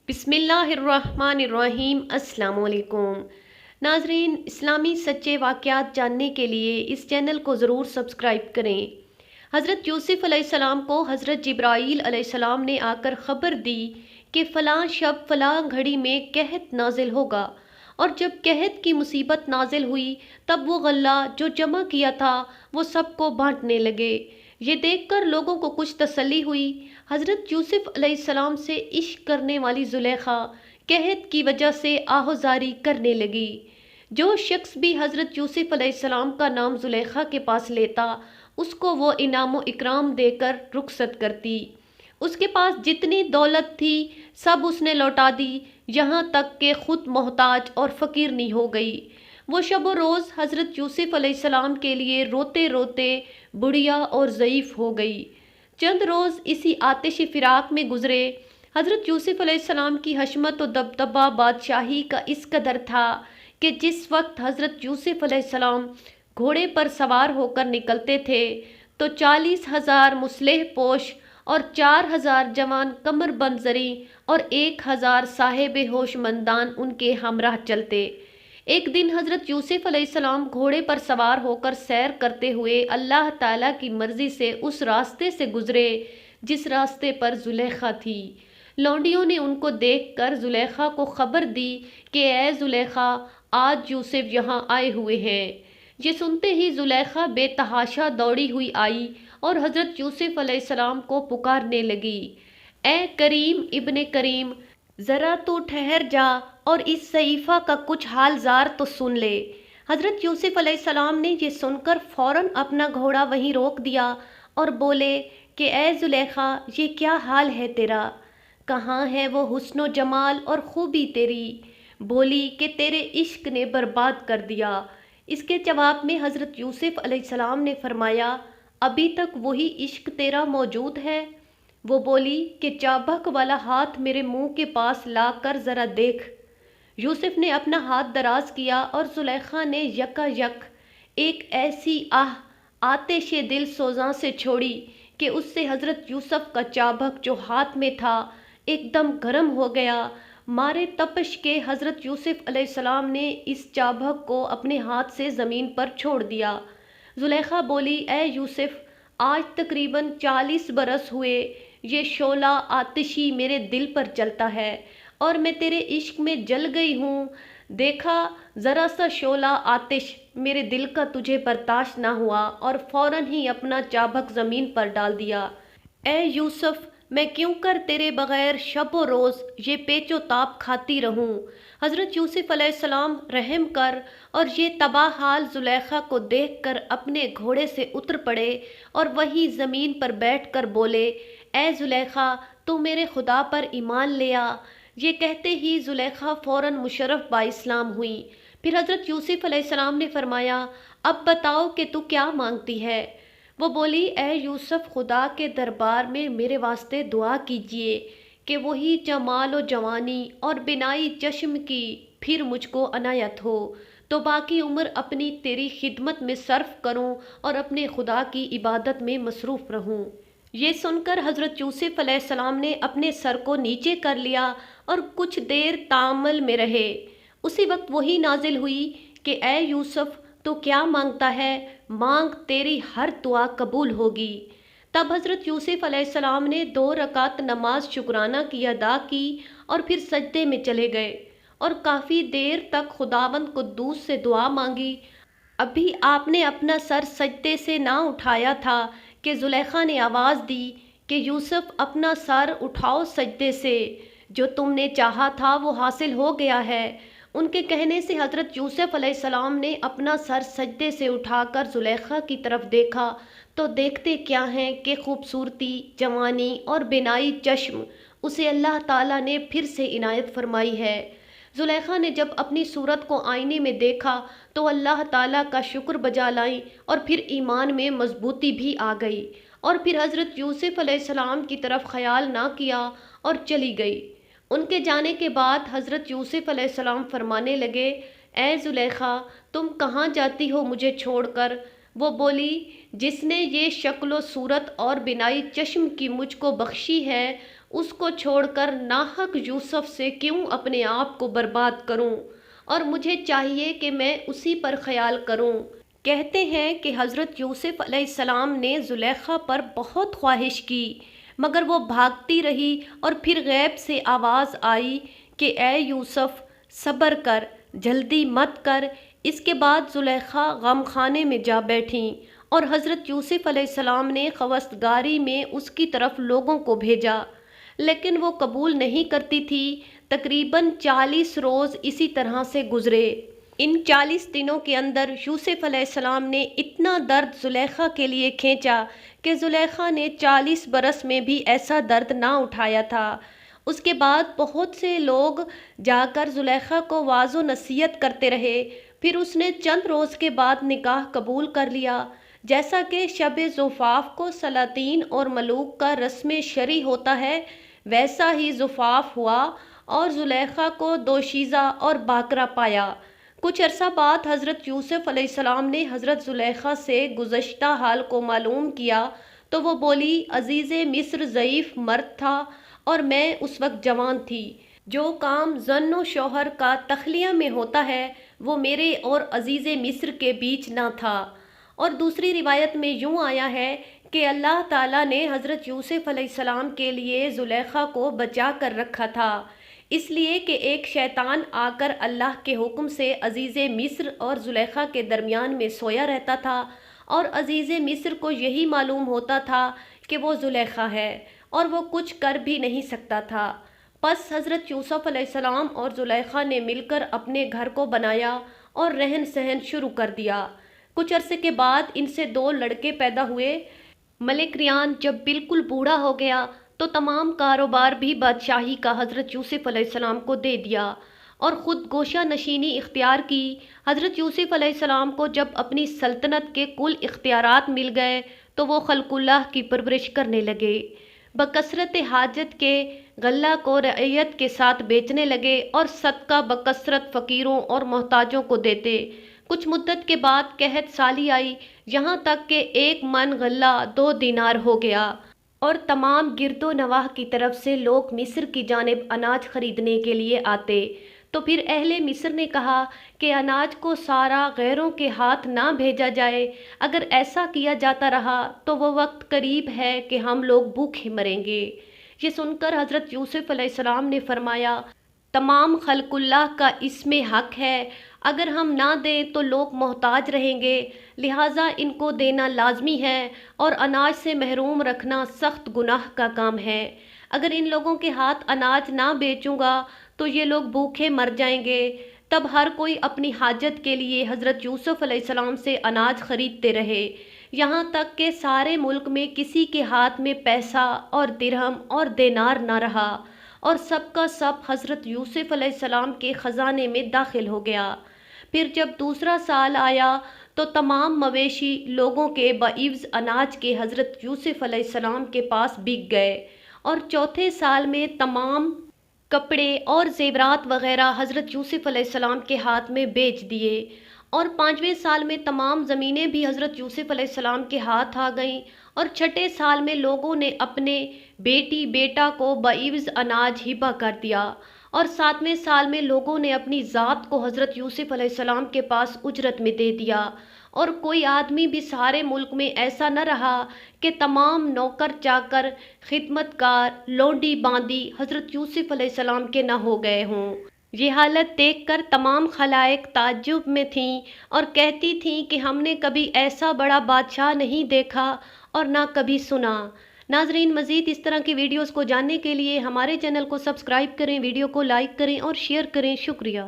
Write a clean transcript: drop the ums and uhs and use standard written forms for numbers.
بسم اللہ الرحمن الرحیم۔ السلام علیکم ناظرین، اسلامی سچے واقعات جاننے کے لیے اس چینل کو ضرور سبسکرائب کریں۔ حضرت یوسف علیہ السلام کو حضرت جبرائیل علیہ السلام نے آ کر خبر دی کہ فلاں شب فلاں گھڑی میں قحط نازل ہوگا، اور جب قحط کی مصیبت نازل ہوئی تب وہ غلہ جو جمع کیا تھا وہ سب کو بانٹنے لگے۔ یہ دیکھ کر لوگوں کو کچھ تسلی ہوئی۔ حضرت یوسف علیہ السلام سے عشق کرنے والی زلیخا قحط کی وجہ سے آہوزاری کرنے لگی۔ جو شخص بھی حضرت یوسف علیہ السلام کا نام زلیخا کے پاس لیتا اس کو وہ انعام و اکرام دے کر رخصت کرتی۔ اس کے پاس جتنی دولت تھی سب اس نے لوٹا دی، یہاں تک کہ خود محتاج اور فقیر نہیں ہو گئی۔ وہ شب و روز حضرت یوسف علیہ السلام کے لیے روتے روتے بڑھیا اور ضعیف ہو گئی۔ چند روز اسی آتش فراق میں گزرے۔ حضرت یوسف علیہ السلام کی حشمت و دبدبہ بادشاہی کا اس قدر تھا کہ جس وقت حضرت یوسف علیہ السلام گھوڑے پر سوار ہو کر نکلتے تھے تو 40,000 مسلح پوش اور 4,000 جوان کمر بند زریں اور 1,000 صاحب ہوش مندان ان کے ہمراہ چلتے۔ ایک دن حضرت یوسف علیہ السلام گھوڑے پر سوار ہو کر سیر کرتے ہوئے اللہ تعالیٰ کی مرضی سے اس راستے سے گزرے جس راستے پر زلیخا تھی۔ لونڈیوں نے ان کو دیکھ کر زلیخا کو خبر دی کہ اے زلیخا، آج یوسف یہاں آئے ہوئے ہیں۔ یہ سنتے ہی زلیخا بے تحاشا دوڑی ہوئی آئی اور حضرت یوسف علیہ السلام کو پکارنے لگی، اے کریم ابن کریم، ذرا تو ٹھہر جا اور اس صحیفہ کا کچھ حال زار تو سن لے۔ حضرت یوسف علیہ السلام نے یہ سن کر فوراً اپنا گھوڑا وہیں روک دیا اور بولے کہ اے زلیخا، یہ کیا حال ہے تیرا؟ کہاں ہے وہ حسن و جمال اور خوبی تیری؟ بولی کہ تیرے عشق نے برباد کر دیا۔ اس کے جواب میں حضرت یوسف علیہ السلام نے فرمایا، ابھی تک وہی عشق تیرا موجود ہے؟ وہ بولی کہ چابک والا ہاتھ میرے منہ کے پاس لا کر ذرا دیکھ۔ یوسف نے اپنا ہاتھ دراز کیا اور زلیخا نے یکا یک ایک ایسی آتش دل سوزاں سے چھوڑی کہ اس سے حضرت یوسف کا چابک جو ہاتھ میں تھا ایک دم گرم ہو گیا۔ مارے تپش کے حضرت یوسف علیہ السلام نے اس چابک کو اپنے ہاتھ سے زمین پر چھوڑ دیا۔ زلیخا بولی، اے یوسف، آج تقریباً 40 برس ہوئے یہ شعلہ آتشی میرے دل پر چلتا ہے اور میں تیرے عشق میں جل گئی ہوں۔ دیکھا ذرا سا شعلہ آتش میرے دل کا تجھے برداشت نہ ہوا اور فوراً ہی اپنا چابک زمین پر ڈال دیا۔ اے یوسف، میں کیوں کر تیرے بغیر شب و روز یہ پیچ و تاب کھاتی رہوں؟ حضرت یوسف علیہ السلام رحم کر اور یہ تباہ حال زلیخا کو دیکھ کر اپنے گھوڑے سے اتر پڑے اور وہی زمین پر بیٹھ کر بولے، اے زلیخا، تو میرے خدا پر ایمان لیا۔ یہ کہتے ہی زلیخا فوراً مشرف با اسلام ہوئی۔ پھر حضرت یوسف علیہ السلام نے فرمایا، اب بتاؤ کہ تو کیا مانگتی ہے؟ وہ بولی، اے یوسف، خدا کے دربار میں میرے واسطے دعا کیجیے کہ وہی جمال و جوانی اور بینائی چشم کی پھر مجھ کو عنایت ہو تو باقی عمر اپنی تیری خدمت میں صرف کروں اور اپنے خدا کی عبادت میں مصروف رہوں۔ یہ سن کر حضرت یوسف علیہ السلام نے اپنے سر کو نیچے کر لیا اور کچھ دیر تامل میں رہے۔ اسی وقت وہی نازل ہوئی کہ اے یوسف، تو کیا مانگتا ہے؟ مانگ، تیری ہر دعا قبول ہوگی۔ تب حضرت یوسف علیہ السلام نے 2 رکعت نماز شکرانہ کی ادا کی اور پھر سجدے میں چلے گئے اور کافی دیر تک خداوند قدوس سے دعا مانگی۔ ابھی آپ نے اپنا سر سجدے سے نہ اٹھایا تھا کہ زلیخا نے آواز دی کہ یوسف، اپنا سر اٹھاؤ سجدے سے، جو تم نے چاہا تھا وہ حاصل ہو گیا ہے۔ ان کے کہنے سے حضرت یوسف علیہ السلام نے اپنا سر سجدے سے اٹھا کر زلیخا کی طرف دیکھا تو دیکھتے کیا ہیں کہ خوبصورتی، جوانی اور بینائی چشم اسے اللہ تعالیٰ نے پھر سے عنایت فرمائی ہے۔ زلیخا نے جب اپنی صورت کو آئینے میں دیکھا تو اللہ تعالیٰ کا شکر بجا لائیں اور پھر ایمان میں مضبوطی بھی آ گئی، اور پھر حضرت یوسف علیہ السلام کی طرف خیال نہ کیا اور چلی گئی۔ ان کے جانے کے بعد حضرت یوسف علیہ السلام فرمانے لگے، اے زلیخا، تم کہاں جاتی ہو مجھے چھوڑ کر؟ وہ بولی، جس نے یہ شکل و صورت اور بینائی چشم کی مجھ کو بخشی ہے اس کو چھوڑ کر ناحق یوسف سے کیوں اپنے آپ کو برباد کروں، اور مجھے چاہیے کہ میں اسی پر خیال کروں۔ کہتے ہیں کہ حضرت یوسف علیہ السلام نے زلیخا پر بہت خواہش کی، مگر وہ بھاگتی رہی، اور پھر غیب سے آواز آئی کہ اے یوسف صبر کر، جلدی مت کر۔ اس کے بعد زلیخا غم خانے میں جا بیٹھیں، اور حضرت یوسف علیہ السلام نے خواستگاری میں اس کی طرف لوگوں کو بھیجا، لیکن وہ قبول نہیں کرتی تھی۔ تقریباً 40 روز اسی طرح سے گزرے۔ ان 40 دنوں کے اندر یوسف علیہ السلام نے اتنا درد زلیخا کے لیے کھینچا کہ زلیخا نے 40 برس میں بھی ایسا درد نہ اٹھایا تھا۔ اس کے بعد بہت سے لوگ جا کر زلیخا کو واعظ و نصیحت کرتے رہے، پھر اس نے چند روز کے بعد نکاح قبول کر لیا۔ جیسا کہ شب زفاف کو سلاطین اور ملوک کا رسم شرعی ہوتا ہے، ویسا ہی زفاف ہوا، اور زلیخا کو دوشیزہ اور باکرا پایا۔ کچھ عرصہ بعد حضرت یوسف علیہ السلام نے حضرت زلیخا سے گزشتہ حال کو معلوم کیا، تو وہ بولی، عزیز مصر ضعیف مرد تھا اور میں اس وقت جوان تھی۔ جو کام زن و شوہر کا تخلیہ میں ہوتا ہے وہ میرے اور عزیز مصر کے بیچ نہ تھا۔ اور دوسری روایت میں یوں آیا ہے کہ اللہ تعالیٰ نے حضرت یوسف علیہ السلام کے لیے زلیخا کو بچا کر رکھا تھا، اس لیے کہ ایک شیطان آ کر اللہ کے حکم سے عزیز مصر اور زلیخا کے درمیان میں سویا رہتا تھا، اور عزیز مصر کو یہی معلوم ہوتا تھا کہ وہ زلیخا ہے، اور وہ کچھ کر بھی نہیں سکتا تھا۔ پس حضرت یوسف علیہ السلام اور زلیخا نے مل کر اپنے گھر کو بنایا اور رہن سہن شروع کر دیا۔ کچھ عرصے کے بعد ان سے 2 لڑکے پیدا ہوئے۔ ملک ریان جب بالکل بوڑھا ہو گیا تو تمام کاروبار بھی بادشاہی کا حضرت یوسف علیہ السلام کو دے دیا اور خود گوشہ نشینی اختیار کی۔ حضرت یوسف علیہ السلام کو جب اپنی سلطنت کے کل اختیارات مل گئے تو وہ خلق اللہ کی پرورش کرنے لگے، بکثرت حاجت کے غلہ کو رعیت کے ساتھ بیچنے لگے اور صدقہ بکثرت فقیروں اور محتاجوں کو دیتے۔ کچھ مدت کے بعد قحط سالی آئی، یہاں تک کہ 1 من غلہ 2 دینار ہو گیا، اور تمام گرد و نواح کی طرف سے لوگ مصر کی جانب اناج خریدنے کے لیے آتے۔ تو پھر اہل مصر نے کہا کہ اناج کو سارا غیروں کے ہاتھ نہ بھیجا جائے، اگر ایسا کیا جاتا رہا تو وہ وقت قریب ہے کہ ہم لوگ بھوکے مریں گے۔ یہ سن کر حضرت یوسف علیہ السلام نے فرمایا، تمام خلق اللہ کا اس میں حق ہے، اگر ہم نہ دیں تو لوگ محتاج رہیں گے، لہٰذا ان کو دینا لازمی ہے، اور اناج سے محروم رکھنا سخت گناہ کا کام ہے۔ اگر ان لوگوں کے ہاتھ اناج نہ بیچوں گا تو یہ لوگ بھوکے مر جائیں گے۔ تب ہر کوئی اپنی حاجت کے لیے حضرت یوسف علیہ السلام سے اناج خریدتے رہے، یہاں تک کہ سارے ملک میں کسی کے ہاتھ میں پیسہ اور درہم اور دینار نہ رہا، اور سب کا سب حضرت یوسف علیہ السلام کے خزانے میں داخل ہو گیا۔ پھر جب دوسرا سال آیا تو تمام مویشی لوگوں کے بعوض اناج کے حضرت یوسف علیہ السلام کے پاس بک گئے، اور چوتھے سال میں تمام کپڑے اور زیورات وغیرہ حضرت یوسف علیہ السلام کے ہاتھ میں بیچ دیے، اور 5ویں سال میں تمام زمینیں بھی حضرت یوسف علیہ السلام کے ہاتھ آ گئیں، اور چھٹے سال میں لوگوں نے اپنے بیٹی بیٹا کو بعوض اناج ہبہ کر دیا، اور 7ویں سال میں لوگوں نے اپنی ذات کو حضرت یوسف علیہ السلام کے پاس اجرت میں دے دیا، اور کوئی آدمی بھی سارے ملک میں ایسا نہ رہا کہ تمام نوکر چاکر خدمت کار لونڈی باندی حضرت یوسف علیہ السلام کے نہ ہو گئے ہوں۔ یہ حالت دیکھ کر تمام خلائق تعجب میں تھیں اور کہتی تھیں کہ ہم نے کبھی ایسا بڑا بادشاہ نہیں دیکھا اور نہ کبھی سنا۔ ناظرین، مزید اس طرح کی ویڈیوز کو جاننے کے لیے ہمارے چینل کو سبسکرائب کریں، ویڈیو کو لائک کریں اور شیئر کریں۔ شکریہ۔